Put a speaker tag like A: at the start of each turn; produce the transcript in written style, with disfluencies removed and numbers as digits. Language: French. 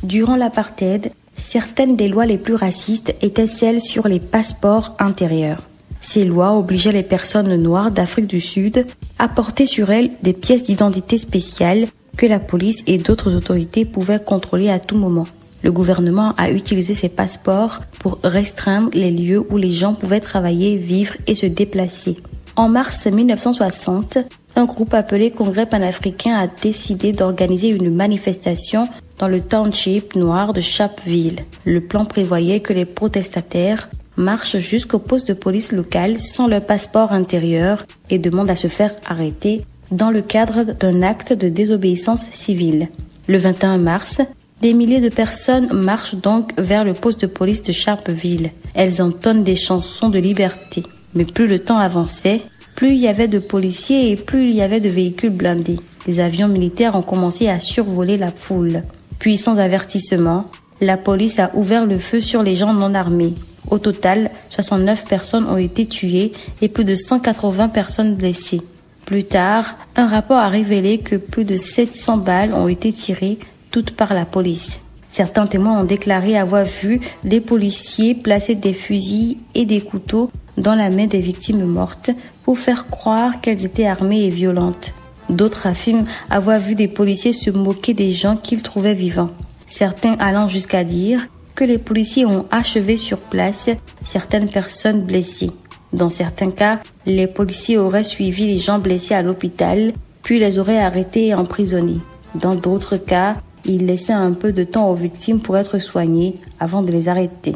A: Durant l'apartheid, certaines des lois les plus racistes étaient celles sur les passeports intérieurs. Ces lois obligeaient les personnes noires d'Afrique du Sud à porter sur elles des pièces d'identité spéciales que la police et d'autres autorités pouvaient contrôler à tout moment. Le gouvernement a utilisé ces passeports pour restreindre les lieux où les gens pouvaient travailler, vivre et se déplacer. En mars 1960, un groupe appelé Congrès panafricain a décidé d'organiser une manifestation dans le township noir de Sharpeville. Le plan prévoyait que les protestataires marchent jusqu'au poste de police local sans leur passeport intérieur et demandent à se faire arrêter dans le cadre d'un acte de désobéissance civile. Le 21 mars, des milliers de personnes marchent donc vers le poste de police de Sharpeville. Elles entonnent des chansons de liberté. Mais plus le temps avançait, plus il y avait de policiers et plus il y avait de véhicules blindés. Des avions militaires ont commencé à survoler la foule. Puis, sans avertissement, la police a ouvert le feu sur les gens non armés. Au total, 69 personnes ont été tuées et plus de 180 personnes blessées. Plus tard, un rapport a révélé que plus de 700 balles ont été tirées, toutes par la police. Certains témoins ont déclaré avoir vu des policiers placer des fusils et des couteaux dans la main des victimes mortes pour faire croire qu'elles étaient armées et violentes. D'autres affirment avoir vu des policiers se moquer des gens qu'ils trouvaient vivants. Certains allant jusqu'à dire que les policiers ont achevé sur place certaines personnes blessées. Dans certains cas, les policiers auraient suivi les gens blessés à l'hôpital, puis les auraient arrêtés et emprisonnés. Dans d'autres cas, ils laissaient un peu de temps aux victimes pour être soignées avant de les arrêter.